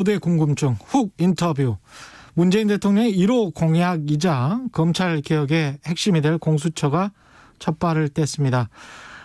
모두의 궁금증 훅 인터뷰. 문재인 대통령의 1호 공약이자 검찰개혁의 핵심이 될 공수처가 첫 발을 뗐습니다.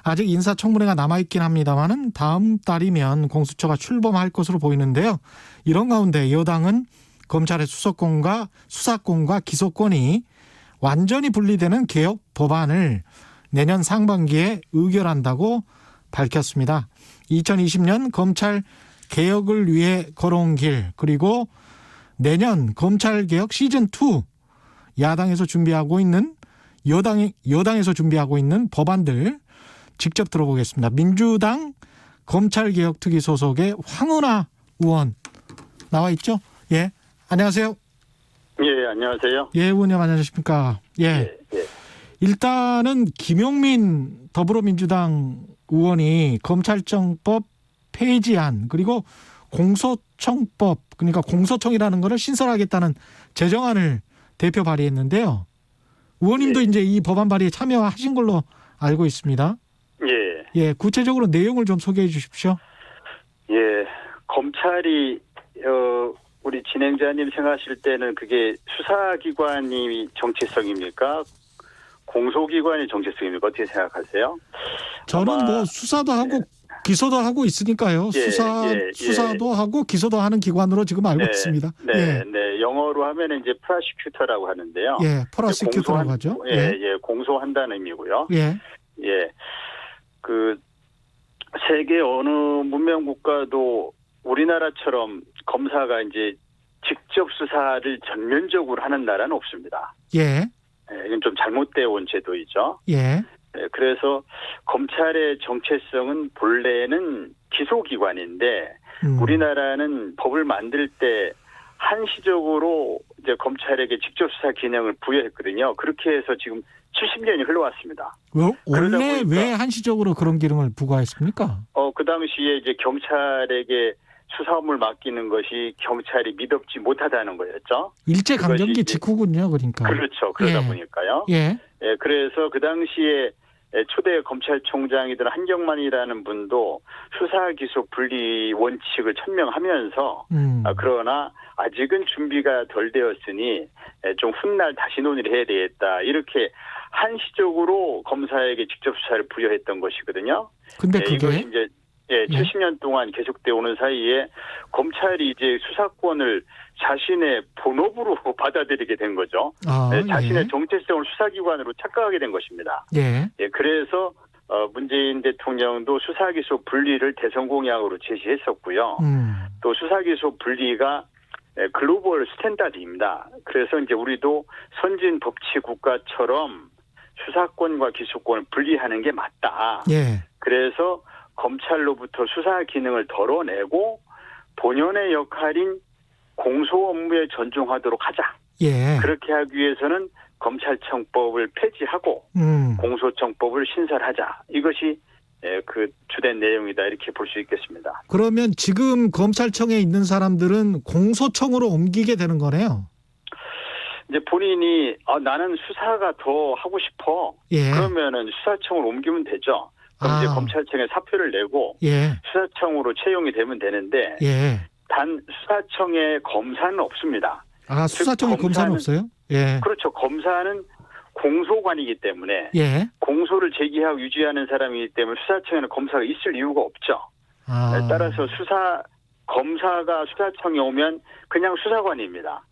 아직 인사청문회가 남아있긴 합니다만은 다음 달이면 공수처가 출범할 것으로 보이는데요. 이런 가운데 여당은 검찰의 수사권과 기소권이 완전히 분리되는 개혁 법안을 내년 상반기에 의결한다고 밝혔습니다. 2020년 검찰 개혁을 위해 걸어온 길, 그리고 내년 검찰개혁 시즌2 여당에서 준비하고 있는 법안들 직접 들어보겠습니다. 민주당 검찰개혁특위 소속의 황운하 의원 나와 있죠? 예, 안녕하세요. 예, 안녕하세요. 예, 의원님 안녕하십니까? 예. 일단은 김용민 더불어민주당 의원이 검찰청법 폐지안, 그리고 공소청법, 그러니까 공소청이라는 거를 신설하겠다는 제정안을 대표 발의했는데요. 의원님도 이제 이 법안 발의에 참여하신 걸로 알고 있습니다. 예. 예, 구체적으로 내용을 좀 소개해 주십시오. 예, 검찰이 우리 진행자님 생각하실 때는 그게 수사기관이 정체성입니까? 공소기관이 정체성입니까? 어떻게 생각하세요? 저는 뭐 수사도 하고 기소도 하고 있으니까요. 수사도 하고 기소도 하는 기관으로 지금 알고 있습니다. 네. 영어로 하면 이제 프로시큐터라고 하는데요. 예, 프로시큐터라고 하죠. 공소한다는 의미고요. 예. 그 세계 어느 문명 국가도 우리나라처럼 검사가 이제 직접 수사를 전면적으로 하는 나라는 없습니다. 예. 이건 좀 잘못되어 온 제도이죠. 예. 그래서 검찰의 정체성은 본래는 기소기관인데 우리나라는 법을 만들 때 한시적으로 이제 검찰에게 직접 수사 기능을 부여했거든요. 그렇게 해서 지금 70년이 흘러왔습니다. 원래 왜 한시적으로 그런 기능을 부과했습니까? 그 당시에 이제 경찰에게 수사 업무를 맡기는 것이 경찰이 미덥지 못하다는 거였죠. 일제 강점기 직후군요, 그러니까. 그렇죠. 그러다 보니까요. 그래서 그 당시에 초대 검찰총장이던 한경만이라는 분도 수사 기소 분리 원칙을 천명하면서 그러나 아직은 준비가 덜 되었으니 좀 훗날 다시 논의를 해야 되겠다. 이렇게 한시적으로 검사에게 직접 수사를 부여했던 것이거든요. 근데 그게 이것이 이제 70년 동안 계속되어 오는 사이에 검찰이 이제 수사권을 자신의 본업으로 받아들이게 된 거죠. 자신의 정체성을 수사기관으로 착각하게 된 것입니다. 그래서 문재인 대통령도 수사기소 분리를 대선 공약으로 제시했었고요. 또 수사기소 분리가 글로벌 스탠다드입니다. 그래서 이제 우리도 선진 법치 국가처럼 수사권과 기소권을 분리하는 게 맞다. 그래서 검찰로부터 수사 기능을 덜어내고 본연의 역할인 공소 업무에 전종하도록 하자. 그렇게 하기 위해서는 검찰청법을 폐지하고 공소청법을 신설하자. 이것이 그 주된 내용이다. 이렇게 볼 수 있겠습니다. 그러면 지금 검찰청에 있는 사람들은 공소청으로 옮기게 되는 거네요. 이제 본인이 나는 수사가 더 하고 싶어. 그러면은 수사청으로 옮기면 되죠. 그럼 이제 검찰청에 사표를 내고 수사청으로 채용이 되면 되는데 단 수사청에 검사는 없습니다. 수사청에 검사는 없어요? 그렇죠. 검사는 공소관이기 때문에 공소를 제기하고 유지하는 사람이기 때문에 수사청에는 검사가 있을 이유가 없죠. 따라서 검사가 수사청에 오면 그냥 수사관입니다.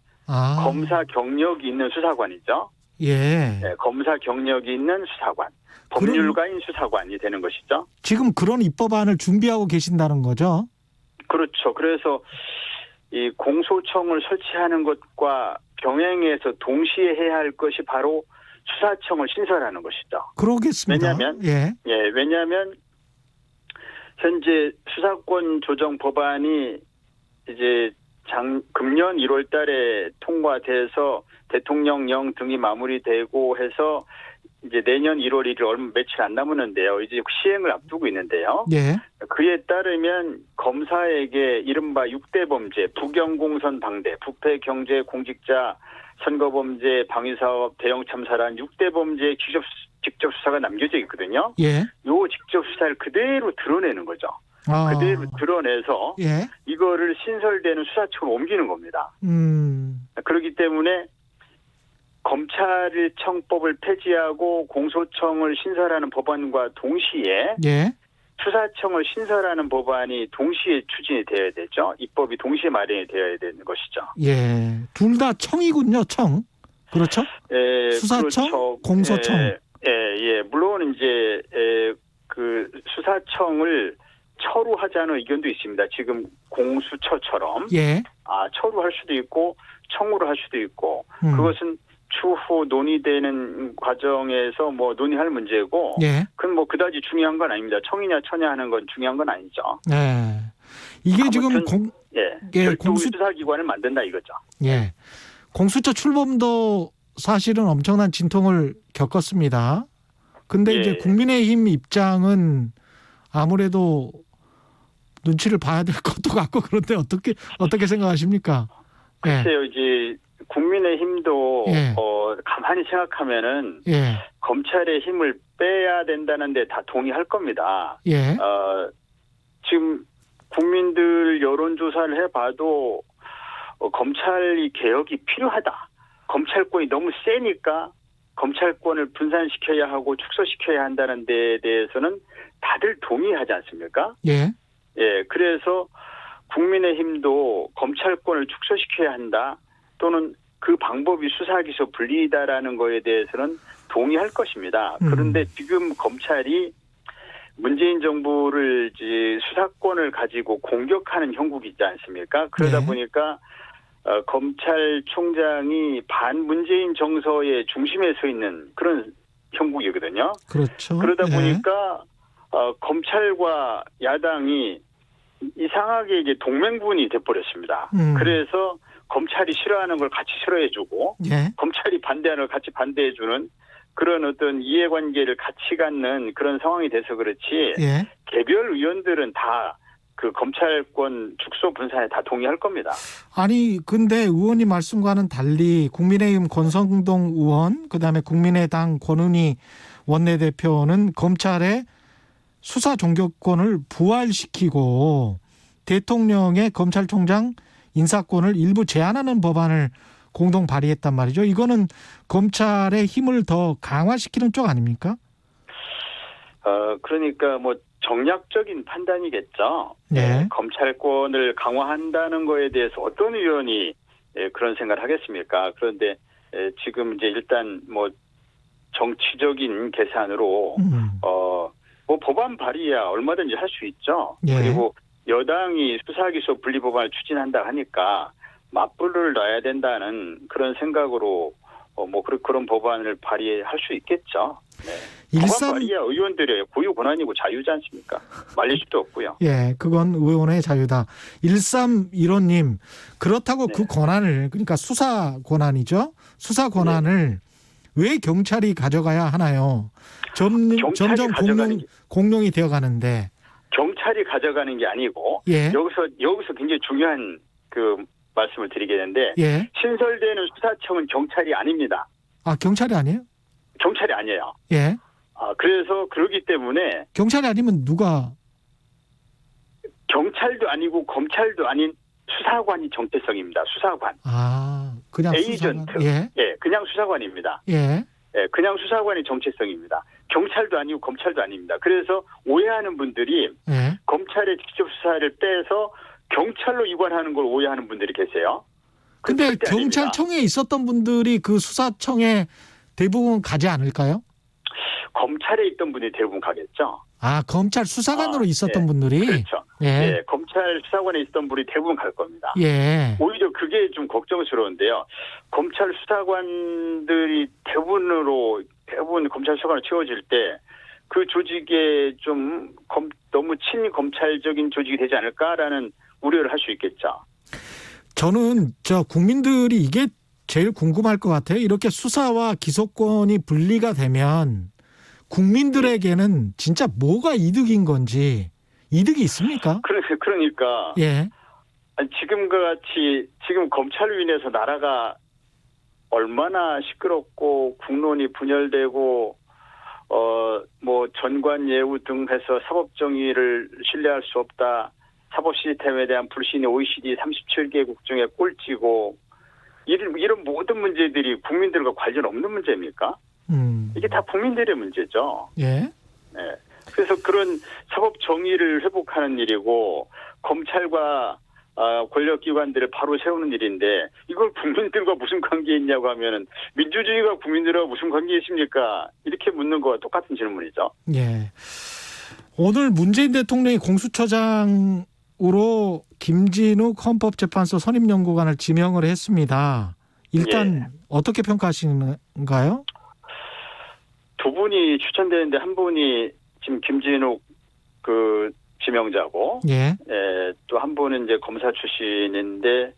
검사 경력이 있는 수사관이죠. 검사 경력이 있는 수사관. 법률가인 수사관이 되는 것이죠. 지금 그런 입법안을 준비하고 계신다는 거죠? 그렇죠. 그래서 이 공소청을 설치하는 것과 병행해서 동시에 해야 할 것이 바로 수사청을 신설하는 것이죠. 그러겠습니다. 왜냐하면 현재 수사권 조정 법안이 이제 금년 1월 달에 통과돼서 대통령령 등이 마무리되고 해서 이제 내년 1월 1일 얼마 며칠 안 남았는데요. 이제 시행을 앞두고 있는데요. 그에 따르면 검사에게 이른바 6대 범죄, 부경공선 방대, 부패 경제 공직자 선거범죄 방위사업 대형 참사란 6대 범죄의 직접 수사가 남겨져 있거든요. 요 직접 수사를 그대로 드러내는 거죠. 그대로 드러내서 예. 이거를 신설되는 수사청으로 옮기는 겁니다. 그렇기 때문에 검찰청법을 폐지하고 공소청을 신설하는 법안과 동시에 예. 수사청을 신설하는 법안이 동시에 추진이 되어야 되죠. 입법이 동시에 마련이 되어야 되는 것이죠. 예. 둘 다 청이군요. 청. 그렇죠? 예, 수사청, 그렇죠. 공소청. 예. 물론 이제 그 수사청을 처루하자는 의견도 있습니다. 지금 공수처처럼 예. 처루할 수도 있고 청구를 할 수도 있고 그것은 추후 논의되는 과정에서 뭐 논의할 문제고, 예. 그건 뭐 그다지 중요한 건 아닙니다. 청이냐 처냐 하는 건 중요한 건 아니죠. 네. 이게 지금 별도 수사기관을 만든다 이거죠. 예. 공수처 출범도 사실은 엄청난 진통을 겪었습니다. 근데 이제 국민의힘 입장은 아무래도 눈치를 봐야 될 것도 같고 그런데 어떻게 생각하십니까? 글쎄요, 이제 국민의힘도 가만히 생각하면은 검찰의 힘을 빼야 된다는데 다 동의할 겁니다. 예. 지금 국민들 여론조사를 해봐도 검찰이 개혁이 필요하다. 검찰권이 너무 세니까 검찰권을 분산시켜야 하고 축소시켜야 한다는 데에 대해서는 다들 동의하지 않습니까? 예. 예, 그래서 국민의힘도 검찰권을 축소시켜야 한다. 또는 그 방법이 수사기소 분리다라는 거에 대해서는 동의할 것입니다. 그런데 지금 검찰이 문재인 정부를 이제 수사권을 가지고 공격하는 형국이 있지 않습니까? 그러다 보니까 검찰총장이 반문재인 정서의 중심에 서 있는 그런 형국이거든요. 그렇죠. 그러다 보니까 검찰과 야당이 이상하게 이제 동맹분이 돼버렸습니다. 그래서 검찰이 싫어하는 걸 같이 싫어해주고 검찰이 반대하는 걸 같이 반대해주는 그런 어떤 이해관계를 같이 갖는 그런 상황이 돼서 그렇지 개별 의원들은 다 그 검찰권 축소 분산에 다 동의할 겁니다. 아니 근데 의원님 말씀과는 달리 국민의힘 권성동 의원 그다음에 국민의당 권은희 원내대표는 검찰의 수사 종결권을 부활시키고 대통령의 검찰총장 인사권을 일부 제한하는 법안을 공동 발의했단 말이죠. 이거는 검찰의 힘을 더 강화시키는 쪽 아닙니까? 그러니까 뭐 정략적인 판단이겠죠. 네. 검찰권을 강화한다는 거에 대해서 어떤 의원이 그런 생각을 하겠습니까? 그런데 지금 이제 일단 뭐 정치적인 계산으로 뭐 법안 발의야 얼마든지 할 수 있죠. 그리고 여당이 수사기소 분리법안을 추진한다 하니까 맞불을 놔야 된다는 그런 생각으로 뭐 그런 법안을 발의할 수 있겠죠. 네. 법안 발의야 의원들의 고유 권한이고 자유지 않습니까? 말릴 수도 없고요. 예, 그건 의원의 자유다. 1315님 그렇다고 그 권한을 그러니까 수사 권한이죠. 수사 권한을 왜 경찰이 가져가야 하나요? 점점 공룡이 되어가는데. 경찰이 가져가는 게 아니고 여기서 굉장히 중요한 그 말씀을 드리겠는데 신설되는 수사청은 경찰이 아닙니다. 아, 경찰이 아니에요? 경찰이 아니에요. 예. 그래서 그러기 때문에 경찰이 아니면 누가? 경찰도 아니고 검찰도 아닌 수사관이 정체성입니다. 수사관. 그냥 에이전트. 그냥 수사관입니다. 그냥 수사관이 정체성입니다. 경찰도 아니고 검찰도 아닙니다. 그래서 오해하는 분들이 검찰의 직접 수사를 빼서 경찰로 이관하는 걸 오해하는 분들이 계세요. 근데 경찰청에 있었던 분들이 그 수사청에 대부분 가지 않을까요? 검찰에 있던 분이 대부분 가겠죠. 검찰 수사관으로 있었던 분들이? 그렇죠. 검찰 수사관에 있던 분이 대부분 갈 겁니다. 오히려 그게 좀 걱정스러운데요. 검찰 수사관들이 대부분 검찰 수사관으로 채워질 때 그 조직에 좀 너무 친검찰적인 조직이 되지 않을까라는 우려를 할 수 있겠죠. 저는 국민들이 이게 제일 궁금할 것 같아요. 이렇게 수사와 기소권이 분리가 되면 국민들에게는 진짜 뭐가 이득인 건지 이득이 있습니까? 그러니까 지금과 같이 지금 검찰로 인해서 나라가 얼마나 시끄럽고 국론이 분열되고 뭐 전관 예우 등 해서 사법 정의를 신뢰할 수 없다. 사법 시스템에 대한 불신이 OECD 37개국 중에 꼴찌고 이런 모든 문제들이 국민들과 관련 없는 문제입니까? 이게 다 국민들의 문제죠. 예. 네. 그래서 그런 사법 정의를 회복하는 일이고 검찰과 권력기관들을 바로 세우는 일인데 이걸 국민들과 무슨 관계 있냐고 하면은 민주주의가 국민들과 무슨 관계 있습니까? 이렇게 묻는 거와 똑같은 질문이죠. 예. 오늘 문재인 대통령이 공수처장으로 김진욱 헌법재판소 선임연구관을 지명을 했습니다. 일단 어떻게 평가하시는가요? 두 분이 추천되는데 한 분이 지금 김진욱 지명자고, 또 한 분은 이제 검사 출신인데,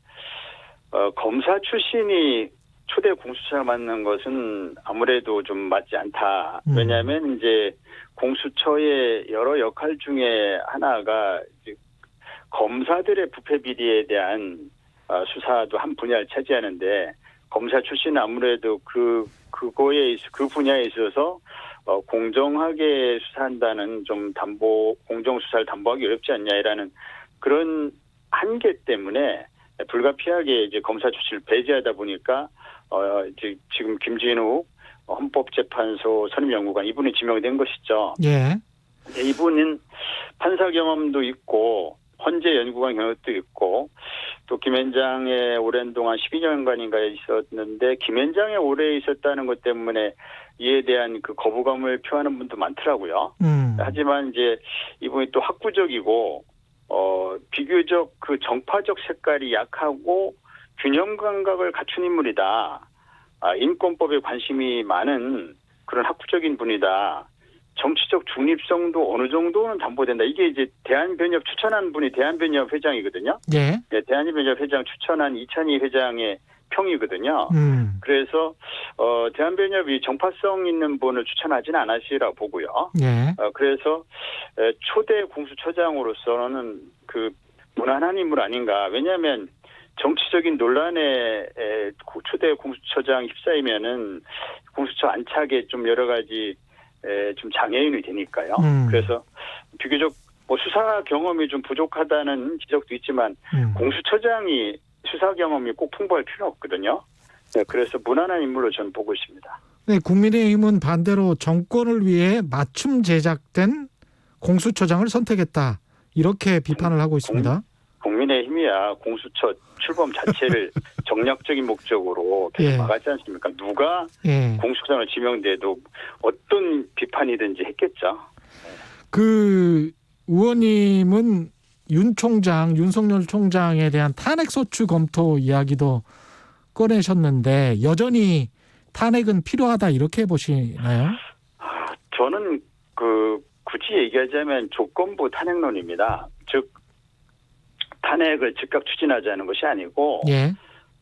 검사 출신이 초대 공수처를 맡는 것은 아무래도 좀 맞지 않다. 왜냐하면 이제 공수처의 여러 역할 중에 하나가 이제 검사들의 부패 비리에 대한 수사도 한 분야를 차지하는데, 검사 출신은 아무래도 그 분야에 있어서 공정하게 수사한다는 좀 공정 수사를 담보하기 어렵지 않냐라는 그런 한계 때문에 불가피하게 이제 검사 출신을 배제하다 보니까 이제 지금 김진욱 헌법재판소 선임연구관 이분이 지명된 것이죠. 예. 이분은 판사 경험도 있고 헌재 연구관 경력도 있고 또 김현장에 오랜 동안 12년간인가 있었는데 김현장에 오래 있었다는 것 때문에 이에 대한 그 거부감을 표하는 분도 많더라고요. 하지만 이제 이분이 또 학구적이고 비교적 그 정파적 색깔이 약하고 균형 감각을 갖춘 인물이다. 인권법에 관심이 많은 그런 학구적인 분이다. 정치적 중립성도 어느 정도는 담보된다. 이게 이제 대한변협 추천한 분이 대한변협 회장이거든요. 예. 네, 대한변협 회장 추천한 이찬희 회장의 평이거든요. 그래서 대한변협이 정파성 있는 분을 추천하지는 않으시라고 보고요. 예. 그래서 초대 공수처장으로서는 그 무난한 인물 아닌가. 왜냐하면 정치적인 논란에 초대 공수처장 휩싸이면은 공수처 안착에 좀 여러 가지 좀 장애인이 되니까요. 그래서 비교적 수사 경험이 좀 부족하다는 지적도 있지만 공수처장이 수사 경험이 꼭 풍부할 필요는 없거든요. 네, 그래서 무난한 인물로 저는 보고 있습니다. 네, 국민의힘은 반대로 정권을 위해 맞춤 제작된 공수처장을 선택했다. 이렇게 비판을 하고 있습니다. 국민의힘이야 공수처 출범 자체를 정략적인 목적으로 계속 막았지 않습니까? 누가 공수처장을 지명돼도 어떤 비판이든지 했겠죠. 그 의원님은 윤석열 총장에 대한 탄핵소추 검토 이야기도 꺼내셨는데 여전히 탄핵은 필요하다 이렇게 보시나요? 저는 굳이 얘기하자면 조건부 탄핵론입니다. 즉 탄핵을 즉각 추진하자는 것이 아니고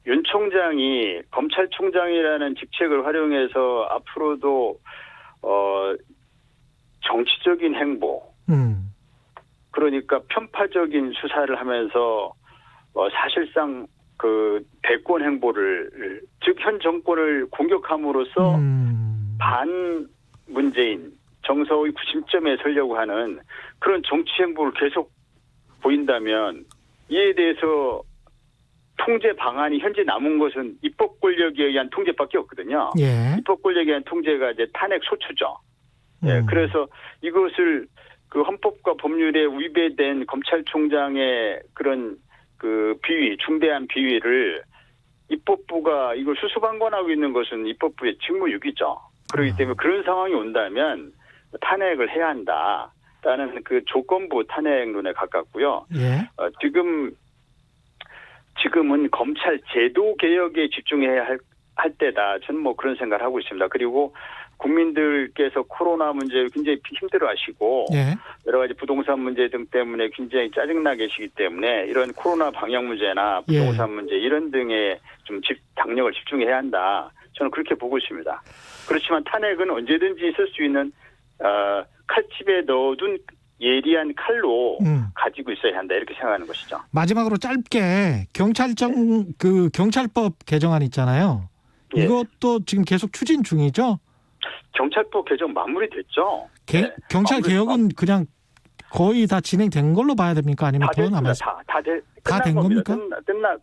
윤 총장이 검찰총장이라는 직책을 활용해서 앞으로도 정치적인 행보 그러니까 편파적인 수사를 하면서 사실상 그 대권 행보를 즉 현 정권을 공격함으로써 반 문재인 정서의 구심점에 서려고 하는 그런 정치 행보를 계속 보인다면 이에 대해서 통제 방안이 현재 남은 것은 입법 권력에 의한 통제밖에 없거든요. 입법 권력에 의한 통제가 이제 탄핵 소추죠. 그래서 이것을 그 헌법과 법률에 위배된 검찰총장의 그런 그 비위, 중대한 비위를 입법부가 이걸 수수방관하고 있는 것은 입법부의 직무유기죠. 그렇기 때문에 그런 상황이 온다면 탄핵을 해야 한다라는 그 조건부 탄핵론에 가깝고요. 지금은 검찰 제도 개혁에 집중해야 할 때다. 저는 뭐 그런 생각을 하고 있습니다. 그리고 국민들께서 코로나 문제를 굉장히 힘들어하시고 여러 가지 부동산 문제 등 때문에 굉장히 짜증나 계시기 때문에 이런 코로나 방역 문제나 부동산 문제 이런 등에 좀 당력을 집중해야 한다. 저는 그렇게 보고 있습니다. 그렇지만 탄핵은 언제든지 있을 수 있는 칼집에 넣어둔 예리한 칼로 가지고 있어야 한다 이렇게 생각하는 것이죠. 마지막으로 짧게 경찰법 개정안 있잖아요. 이것도 지금 계속 추진 중이죠? 경찰법 개정 마무리됐죠. 네, 경찰 개혁은 그냥 거의 다 진행된 걸로 봐야 됩니까? 아니면 더 남았어요? 다 된 겁니까?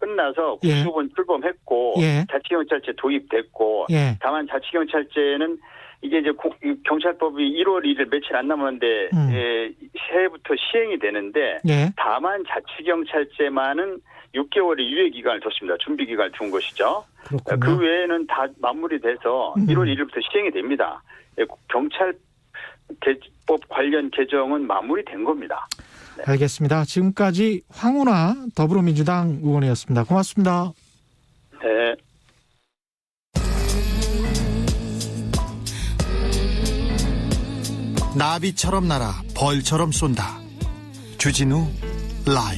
끝나서 예. 구속은 출범했고 예. 자치경찰제 도입됐고 예. 다만 자치경찰제는 이게 이제 경찰법이 1월 1일 며칠 안 남았는데 새해부터 시행이 되는데 예. 다만 자치경찰제만은 6개월의 유예 기간을 뒀습니다. 준비 기간을 둔 것이죠. 그렇군요. 그 외에는 다 마무리돼서 1월 1일부터 시행이 됩니다. 경찰법 관련 개정은 마무리된 겁니다. 네. 알겠습니다. 지금까지 황운하 더불어민주당 의원이었습니다. 고맙습니다. 네. 나비처럼 날아 벌처럼 쏜다. 주진우 라이브.